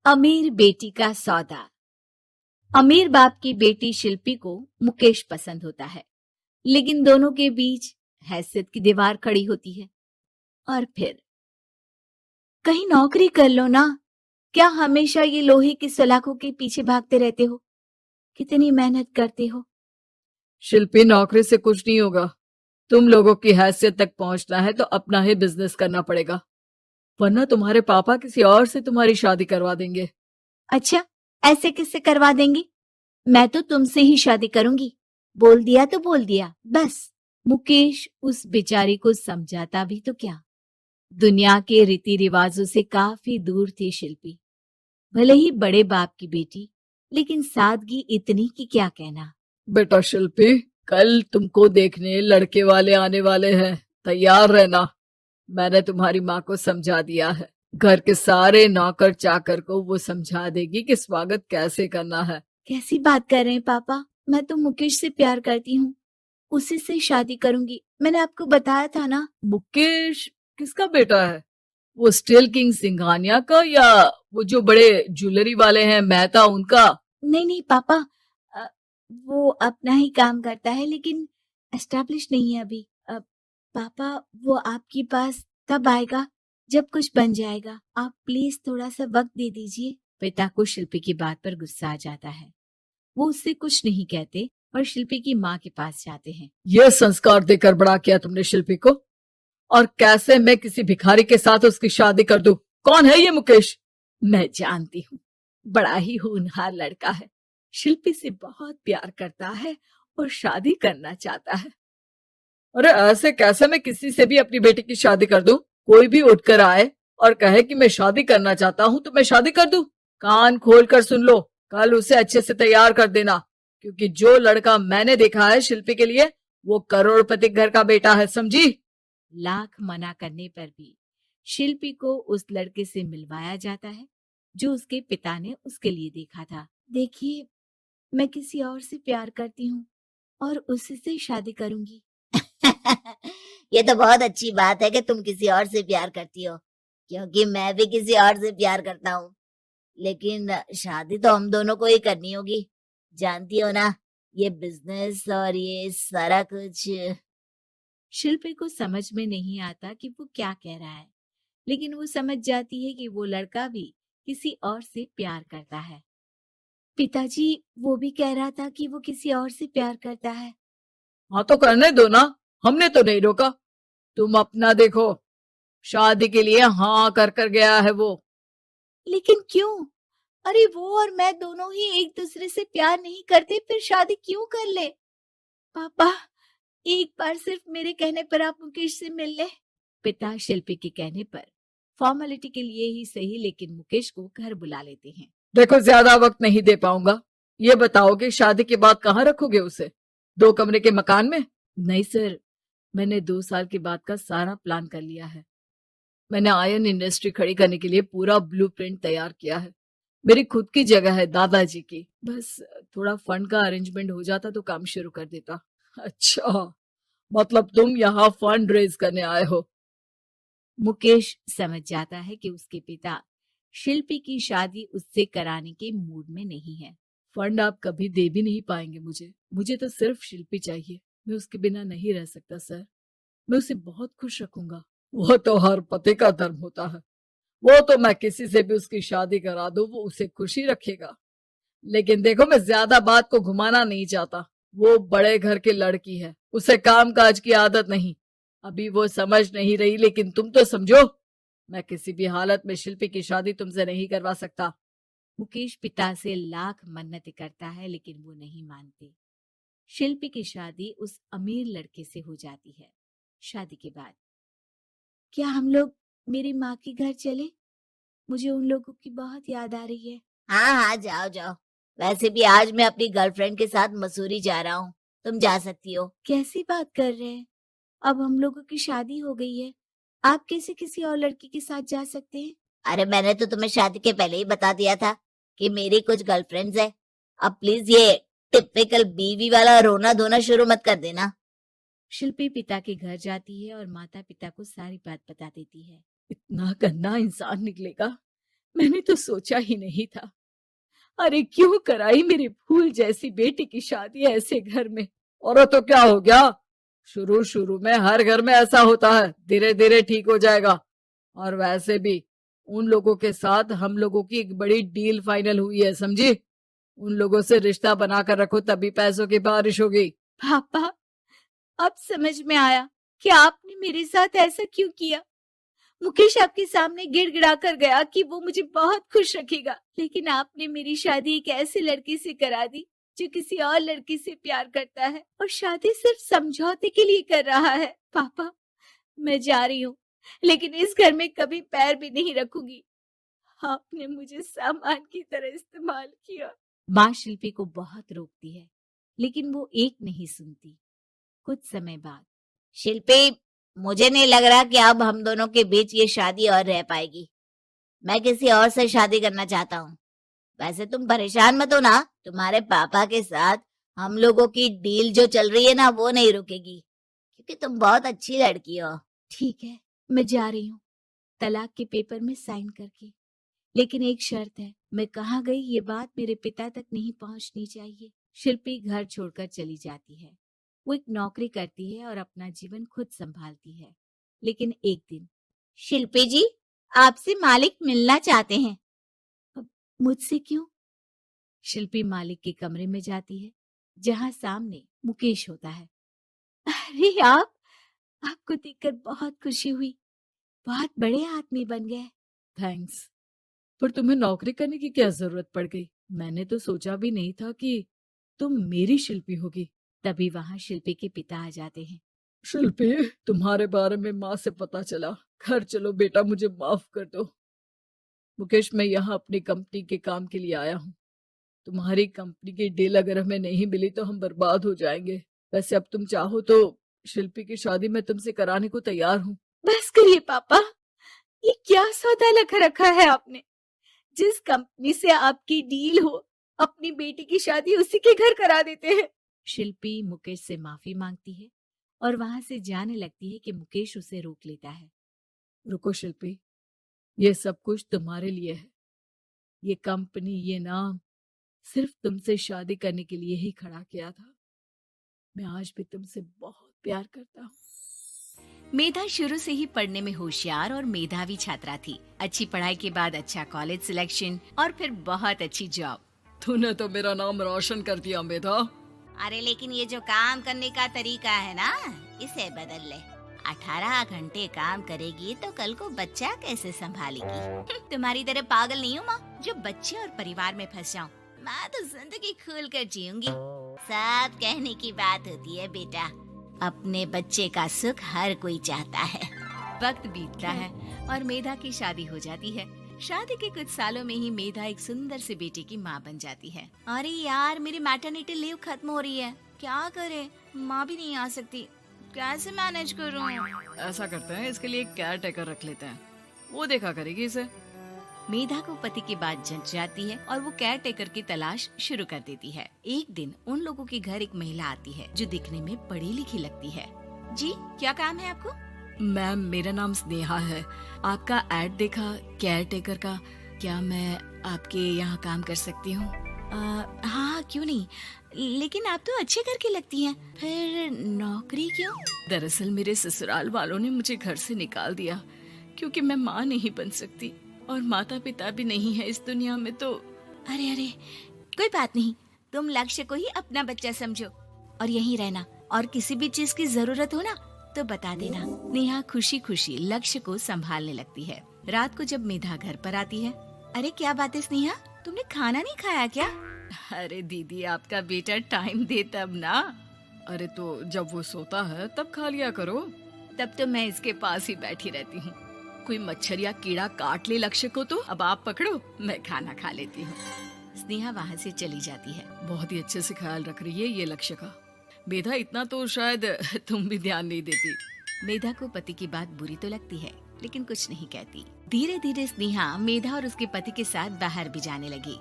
अमीर बेटी का सौदा। अमीर बाप की बेटी शिल्पी को मुकेश पसंद होता है, लेकिन दोनों के बीच हैसियत की दीवार खड़ी होती है। और फिर कहीं नौकरी कर लो ना, क्या हमेशा ये लोहे की सलाखों के पीछे भागते रहते हो? कितनी मेहनत करते हो। शिल्पी, नौकरी से कुछ नहीं होगा। तुम लोगों की हैसियत तक पहुंचना है तो अपना ही बिजनेस करना पड़ेगा, वरना तुम्हारे पापा किसी और से तुम्हारी शादी करवा देंगे। अच्छा, ऐसे किससे करवा देंगे? मैं तो तुमसे ही शादी करूंगी। बोल दिया तो बोल दिया, बस। मुकेश उस बेचारी को समझाता भी तो क्या। दुनिया के रीति रिवाजों से काफी दूर थी शिल्पी। भले ही बड़े बाप की बेटी, लेकिन सादगी इतनी कि क्या कहना। बेटा शिल्पी, कल तुमको देखने लड़के वाले आने वाले हैं, तैयार रहना। मैंने तुम्हारी माँ को समझा दिया है। घर के सारे नौकर चाकर को वो समझा देगी कि स्वागत कैसे करना है। कैसी बात कर रहे हैं पापा? मैं तो मुकेश से प्यार करती हूँ, उसी से शादी करूंगी। मैंने आपको बताया था ना। मुकेश किसका बेटा है? वो स्टील किंग सिंघानिया का, या वो जो बड़े ज्वेलरी वाले हैं मेहता, उनका? नहीं नहीं पापा, अ, वो अपना ही काम करता है, लेकिन एस्टेब्लिश नहीं है अभी। पापा, वो आपके पास तब आएगा जब कुछ बन जाएगा। आप प्लीज थोड़ा सा वक्त दे दीजिए। पिता को शिल्पी की बात पर गुस्सा आ जाता है। वो उससे कुछ नहीं कहते और शिल्पी की माँ के पास जाते हैं। ये संस्कार देकर बड़ा किया तुमने शिल्पी को, और कैसे मैं किसी भिखारी के साथ उसकी शादी कर दूं? कौन है ये मुकेश? मैं जानती हूँ, बड़ा ही होनहार लड़का है। शिल्पी से बहुत प्यार करता है और शादी करना चाहता है। अरे ऐसे कैसे मैं किसी से भी अपनी बेटी की शादी कर दूं? कोई भी उठकर आए और कहे कि मैं शादी करना चाहता हूं तो मैं शादी कर दूं? कान खोल कर सुन लो, कल उसे अच्छे से तैयार कर देना, क्योंकि जो लड़का मैंने देखा है शिल्पी के लिए, वो करोड़पति घर का बेटा है, समझी? लाख मना करने पर भी शिल्पी को उस लड़के से मिलवाया जाता है जो उसके पिता ने उसके लिए देखा था। देखिए, मैं किसी और से प्यार करती हूँ और उसी से शादी करूंगी। ये तो बहुत अच्छी बात है कि तुम किसी और से प्यार करती हो, क्योंकि मैं भी किसी और से प्यार करता हूँ। लेकिन शादी तो हम दोनों को ही करनी होगी, जानती हो ना, ये बिजनेस और ये सारा कुछ। शिल्पी को समझ में नहीं आता कि वो क्या कह रहा है, लेकिन वो समझ जाती है कि वो लड़का भी किसी और से प्यार करता है। पिताजी, वो भी कह रहा था कि वो किसी और से प्यार करता है। हाँ तो करने दो ना, हमने तो नहीं रोका। तुम अपना देखो, शादी के लिए हाँ कर कर गया है वो। लेकिन क्यों? अरे वो और मैं दोनों ही एक दूसरे से प्यार नहीं करते, फिर शादी क्यों कर ले? पापा, एक बार सिर्फ मेरे कहने पर आप मुकेश से मिल ले। पिता शिल्पी के कहने पर फॉर्मेलिटी के लिए ही सही, लेकिन मुकेश को घर बुला लेते हैं। देखो, ज्यादा वक्त नहीं दे पाऊंगा। ये बताओ कि शादी के बाद कहाँ रखोगे उसे? 2 कमरे के मकान में? नहीं सर, मैंने 2 साल के बाद का सारा प्लान कर लिया है। मैंने आयरन इंडस्ट्री खड़ी करने के लिए पूरा ब्लूप्रिंट तैयार किया है। मेरी खुद की जगह है दादाजी की। बस थोड़ा फंड का अरेंजमेंट हो जाता तो काम शुरू कर देता। अच्छा, मतलब तुम यहाँ फंड रेज करने आए हो? मुकेश समझ जाता है कि उसके पिता शिल्पी की शादी उससे कराने के मूड में नहीं है। फंड आप कभी दे भी नहीं पाएंगे मुझे तो सिर्फ शिल्पी चाहिए। मैं उसके बिना नहीं रह सकता सर। मैं उसे बहुत खुश रखूंगा। वो तो हर पति का धर्म होता है। वो तो मैं किसी से भी उसकी शादी करा दूं, वो उसे खुशी रखेगा। लेकिन देखो, मैं ज्यादा बात को घुमाना नहीं चाहता। वो बड़े घर की लड़की है, उसे काम काज की आदत नहीं। अभी वो समझ नहीं रही, लेकिन तुम तो समझो। मैं किसी भी हालत में शिल्पी की शादी तुमसे नहीं करवा सकता। मुकेश पिता से लाख मन्नतें करता है, लेकिन वो नहीं मानते। शिल्पी की शादी उस अमीर लड़के से हो जाती है। शादी के बाद क्या हम लोग मेरी माँ के घर चले? मुझे उन लोगों की बहुत याद आ रही है। हाँ हाँ, जाओ जाओ। वैसे भी आज मैं अपनी गर्लफ्रेंड के साथ मसूरी जा रहा हूँ, तुम जा सकती हो। कैसी बात कर रहे हैं? अब हम लोगों की शादी हो गई है, आप कैसे किसी और लड़की के साथ जा सकते हैं? अरे मैंने तो तुम्हें शादी के पहले ही बता दिया था कि मेरी कुछ गर्लफ्रेंड्स है। अब प्लीज ये टिपिकल बीवी वाला रोना धोना शुरू मत कर देना। शिल्पी पिता के घर जाती है और माता पिता को सारी बात बता देती है। इतना गंदा इंसान निकलेगा मैंने तो सोचा ही नहीं था। अरे क्यों कराई मेरी फूल जैसी बेटी की शादी ऐसे घर में। और तो क्या हो गया, शुरू शुरू में हर घर में ऐसा होता है, धीरे धीरे ठीक हो जाएगा। और वैसे भी उन लोगों के साथ हम लोगों की एक बड़ी डील फाइनल हुई है, समझी। उन लोगों से रिश्ता बनाकर रखो, तभी पैसों की बारिश होगी। पापा, अब समझ में आया कि आपने मेरे साथ ऐसा क्यों किया। मुकेश आपके सामने गिड़गिड़ा कर गया कि वो मुझे बहुत खुश रखेगा, लेकिन आपने मेरी शादी एक ऐसे लड़के से करा दी जो किसी और लड़की से प्यार करता है और शादी सिर्फ समझौते के लिए कर रहा है। पापा, मैं जा रही हूँ, लेकिन इस घर में कभी पैर भी नहीं रखूंगी। आपने मुझे सामान की तरह इस्तेमाल किया। माँ शिल्पी को बहुत रोकती है, लेकिन वो एक नहीं सुनती। कुछ समय बाद, शिल्पी, मुझे नहीं लग रहा कि अब हम दोनों के बीच ये शादी और रह पाएगी। मैं किसी और से शादी करना चाहता हूँ। वैसे तुम परेशान मत हो ना, तुम्हारे पापा के साथ हम लोगों की डील जो चल रही है ना, वो नहीं रुकेगी, क्योंकि तुम बहुत अच्छी लड़की हो। ठीक है, मैं जा रही हूँ, तलाक के पेपर में साइन करके। लेकिन एक शर्त है, मैं कहाँ गई ये बात मेरे पिता तक नहीं पहुंचनी चाहिए। शिल्पी घर छोड़कर चली जाती है। वो एक नौकरी करती है और अपना जीवन खुद संभालती है। लेकिन एक दिन, शिल्पी जी, आपसे मालिक मिलना चाहते हैं। मुझसे क्यों? शिल्पी मालिक के कमरे में जाती है, जहां सामने मुकेश होता है। अरे आपको देखकर बहुत खुशी हुई, बहुत बड़े आदमी बन गए। थैंक्स, पर तुम्हें नौकरी करने की क्या जरूरत पड़ गई? मैंने तो सोचा भी नहीं था कि तुम मेरी शिल्पी होगी। तभी वहां शिल्पी के पिता आ जाते हैं। शिल्पी, तुम्हारे बारे में माँ से पता चला। घर चलो बेटा, मुझे माफ कर दो। मुकेश, मैं यहाँ अपनी कंपनी के काम के लिए आया हूँ। तुम्हारी कंपनी की डील अगर हमें नहीं मिली तो हम बर्बाद हो जाएंगे। वैसे अब तुम चाहो तो शिल्पी की शादी मैं तुमसे कराने को तैयार हूँ। बस करिए पापा, ये क्या सौदा लगा रखा है आपने। जिस कंपनी से आपकी डील हो, अपनी बेटी की शादी उसी के घर करा देते हैं। शिल्पी मुकेश से माफी मांगती है और वहां से जाने लगती है कि मुकेश उसे रोक लेता है। रुको शिल्पी, ये सब कुछ तुम्हारे लिए है। ये कंपनी, ये नाम सिर्फ तुमसे शादी करने के लिए ही खड़ा किया था। मैं आज भी तुमसे बहुत प्यार करता हूँ। मेधा शुरू से ही पढ़ने में होशियार और मेधावी छात्रा थी। अच्छी पढ़ाई के बाद अच्छा कॉलेज सिलेक्शन और फिर बहुत अच्छी जॉब। तूने तो मेरा नाम रोशन कर दिया मेधा। अरे लेकिन ये जो काम करने का तरीका है ना, इसे बदल ले। 18 घंटे काम करेगी तो कल को बच्चा कैसे संभालेगी? तुम्हारी तरह पागल नहीं हूँ माँ, जो बच्चे और परिवार में फंस जाऊँ। मैं तो जिंदगी खुल कर जीऊंगी। सब कहने की बात होती है बेटा, अपने बच्चे का सुख हर कोई चाहता है। वक्त बीतता है और मेधा की शादी हो जाती है। शादी के कुछ सालों में ही मेधा एक सुंदर सी बेटी की माँ बन जाती है। अरे यार, मेरी मैटरनिटी लीव खत्म हो रही है, क्या करे? माँ भी नहीं आ सकती, कैसे मैनेज करूँ? ऐसा करते हैं, इसके लिए एक केयर टेकर रख लेते हैं, वो देखा करेगी इसे। मेधा को पति की बात जंच जाती है और वो केयर टेकर की तलाश शुरू कर देती है। एक दिन उन लोगों के घर एक महिला आती है जो दिखने में पढ़ी लिखी लगती है। जी, क्या काम है आपको? मैम, मेरा नाम स्नेहा है। आपका एड देखा केयर टेकर का, क्या मैं आपके यहाँ काम कर सकती हूँ? हाँ, क्यों नहीं, लेकिन आप तो अच्छे घर की लगती हैं, फिर नौकरी क्यों? दरअसल मेरे ससुराल वालों ने मुझे घर से निकाल दिया क्योंकि मैं माँ नहीं बन सकती और माता पिता भी नहीं है इस दुनिया में। तो अरे कोई बात नहीं, तुम लक्ष्य को ही अपना बच्चा समझो और यहीं रहना, और किसी भी चीज की जरूरत हो ना तो बता देना। नेहा खुशी खुशी लक्ष्य को संभालने लगती है। रात को जब मेधा घर पर आती है, अरे क्या बात है स्नेहा, तुमने खाना नहीं खाया क्या? अरे दीदी, आपका बेटा टाइम दे तब ना। अरे तो जब वो सोता है तब खा लिया करो। तब तो मैं इसके पास ही बैठी रहती हूँ। कोई मच्छर या कीड़ा काट ले लक्ष्य को तो अब आप पकड़ो, मैं खाना खा लेती हूँ। स्नेहा वहाँ से चली जाती है। बहुत ही अच्छे से ख्याल रख रही है ये लक्ष्य का। मेधा, इतना तो शायद तुम भी ध्यान नहीं देती। मेधा को पति की बात बुरी तो लगती है, लेकिन कुछ नहीं कहती। धीरे धीरे स्नेहा मेधा और उसके पति के साथ बाहर भी जाने लगी।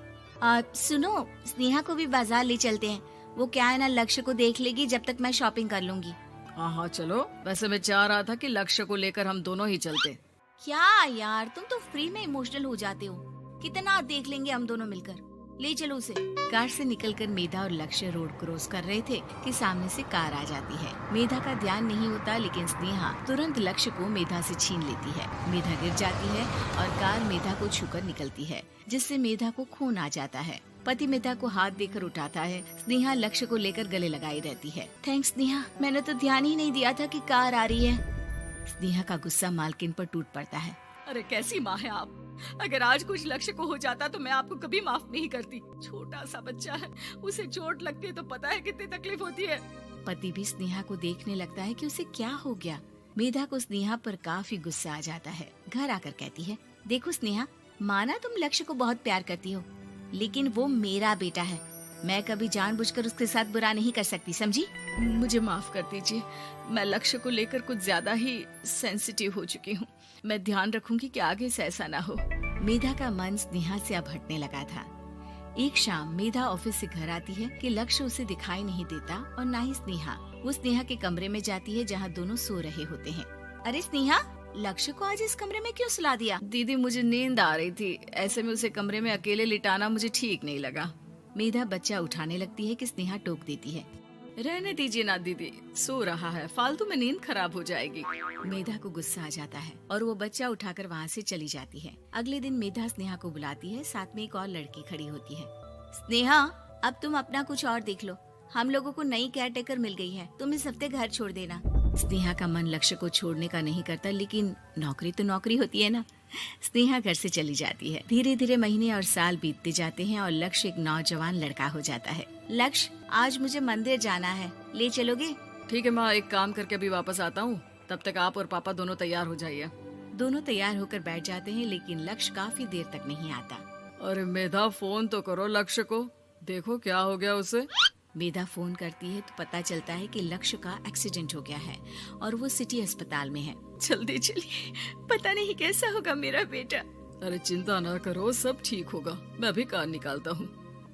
सुनो, स्नेहा को भी बाजार ले चलते हैं, वो क्या है ना, लक्ष्य को देख लेगी जब तक मैं शॉपिंग कर लूंगी। हाँ चलो, वैसे मैं चाह रहा था कि लक्ष्य को लेकर हम दोनों ही चलते। क्या यार, तुम तो फ्री में इमोशनल हो जाते हो। कितना देख लेंगे हम दोनों मिलकर, ले चलो उसे। कार से निकलकर मेधा और लक्ष्य रोड क्रॉस कर रहे थे कि सामने से कार आ जाती है। मेधा का ध्यान नहीं होता, लेकिन स्नेहा तुरंत लक्ष्य को मेधा से छीन लेती है। मेधा गिर जाती है और कार मेधा को छूकर निकलती है, जिससे मेधा को खून आ जाता है। पति मेधा को हाथ देकर उठाता है। स्नेहा लक्ष्य को लेकर गले लगाई रहती है। थैंक्स स्नेहा, मैंने तो ध्यान ही नहीं दिया था कि कार आ रही है। स्नेहा का गुस्सा मालकिन पर टूट पड़ता है। अरे कैसी माँ है आप। अगर आज कुछ लक्ष्य को हो जाता तो मैं आपको कभी माफ नहीं करती। छोटा सा बच्चा है, उसे चोट लगती है तो पता है कितनी तकलीफ होती है। पति भी स्नेहा को देखने लगता है कि उसे क्या हो गया। मेधा को स्नेहा पर काफी गुस्सा आ जाता है। घर आकर कहती है, देखो स्नेहा, माना तुम लक्ष्य को बहुत प्यार करती हो, लेकिन वो मेरा बेटा है। मैं कभी जानबूझकर उसके साथ बुरा नहीं कर सकती, समझी? मुझे माफ कर दीजिए, मैं लक्ष्य को लेकर कुछ ज्यादा ही सेंसिटिव हो चुकी हूँ। मैं ध्यान रखूंगी कि आगे से ऐसा ना हो। मेधा का मन स्नेहा से अब हटने लगा था। एक शाम मेधा ऑफिस से घर आती है कि लक्ष्य उसे दिखाई नहीं देता और ना ही स्नेहा। वो स्नेहा के कमरे में जाती है जहाँ दोनों सो रहे होते हैं। अरे स्नेहा, लक्ष्य को आज इस कमरे में क्यों सुला दिया? दीदी मुझे नींद आ रही थी, ऐसे में उसे कमरे में अकेले लिटाना मुझे ठीक नहीं लगा। मेधा बच्चा उठाने लगती है कि स्नेहा टोक देती है। रहने दीजिए ना दीदी, सो रहा है, फालतू में नींद खराब हो जाएगी। मेधा को गुस्सा आ जाता है और वो बच्चा उठाकर वहाँ से चली जाती है। अगले दिन मेधा स्नेहा को बुलाती है, साथ में एक और लड़की खड़ी होती है। स्नेहा, अब तुम अपना कुछ और देख लो, हम लोगों को नई केयर टेकर मिल गई है, तुम इस हफ्ते घर छोड़ देना। स्नेहा का मन लक्ष्य को छोड़ने का नहीं करता, लेकिन नौकरी तो नौकरी होती है ना। स्नेहा घर से चली जाती है। धीरे धीरे महीने और साल बीतते जाते हैं और लक्ष्य एक नौजवान लड़का हो जाता है। लक्ष्य, आज मुझे मंदिर जाना है, ले चलोगे? ठीक है माँ, एक काम करके अभी वापस आता हूँ, तब तक आप और पापा दोनों तैयार हो जाइए। दोनों तैयार होकर बैठ जाते हैं, लेकिन लक्ष्य काफी देर तक नहीं आता। अरे मेधा, फोन तो करो लक्ष्य को, देखो क्या हो गया उसे। मेधा फोन करती है तो पता चलता है कि लक्ष्य का एक्सीडेंट हो गया है और वो सिटी अस्पताल में है। जल्दी चलिए, पता नहीं कैसा होगा मेरा बेटा। अरे चिंता ना करो, सब ठीक होगा, मैं अभी कार निकालता हूँ।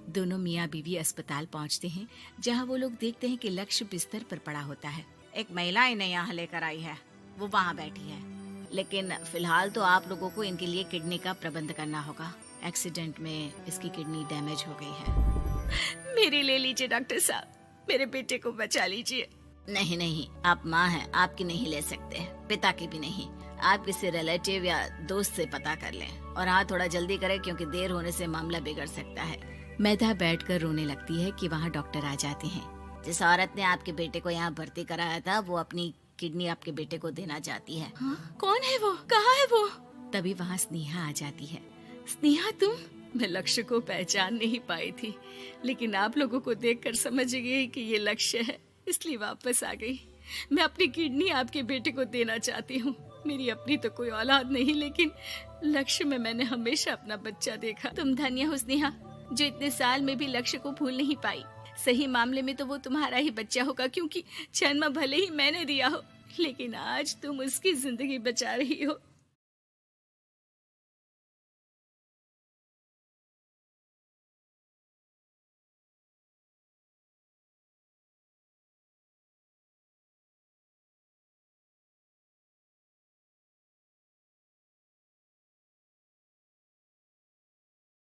दोनों मियाँ बीवी अस्पताल पहुँचते हैं, जहाँ वो लोग देखते हैं कि लक्ष्य बिस्तर पर पड़ा होता है। एक महिला इन्हें यहाँ लेकर आई है, वो वहाँ बैठी है, लेकिन फिलहाल तो आप लोगों को इनके लिए किडनी का प्रबंध करना होगा। एक्सीडेंट में इसकी किडनी डैमेज हो गई है। मेरी ले लीजिए डॉक्टर साहब, मेरे बेटे को बचा लीजिए। नहीं नहीं, आप माँ हैं, आपकी नहीं ले सकते, पिता की भी नहीं। आप किसी रिलेटिव या दोस्त से पता कर लें, और हाँ थोड़ा जल्दी करें क्योंकि देर होने से मामला बिगड़ सकता है। मेधा बैठकर रोने लगती है कि वहाँ डॉक्टर आ जाते हैं। जिस औरत ने आपके बेटे को यहाँ भर्ती कराया था, वो अपनी किडनी आपके बेटे को देना चाहती है। कौन है वो, कहाँ है वो? तभी वहाँ स्नेहा आ जाती है। स्नेहा तुम? मैं लक्ष्य को पहचान नहीं पाई थी, लेकिन आप लोगों को देखकर समझ गई कि ये लक्ष्य है, इसलिए वापस आ गई। मैं अपनी किडनी आपके बेटे को देना चाहती हूँ। मेरी अपनी तो कोई औलाद नहीं, लेकिन लक्ष्य में मैंने हमेशा अपना बच्चा देखा। तुम धन्य हो स्नेहा, जो इतने साल में भी लक्ष्य को भूल नहीं पाई। सही मामले में तो वो तुम्हारा ही बच्चा होगा, क्योंकि जन्म भले ही मैंने दिया हो, लेकिन आज तुम उसकी जिंदगी बचा रही हो।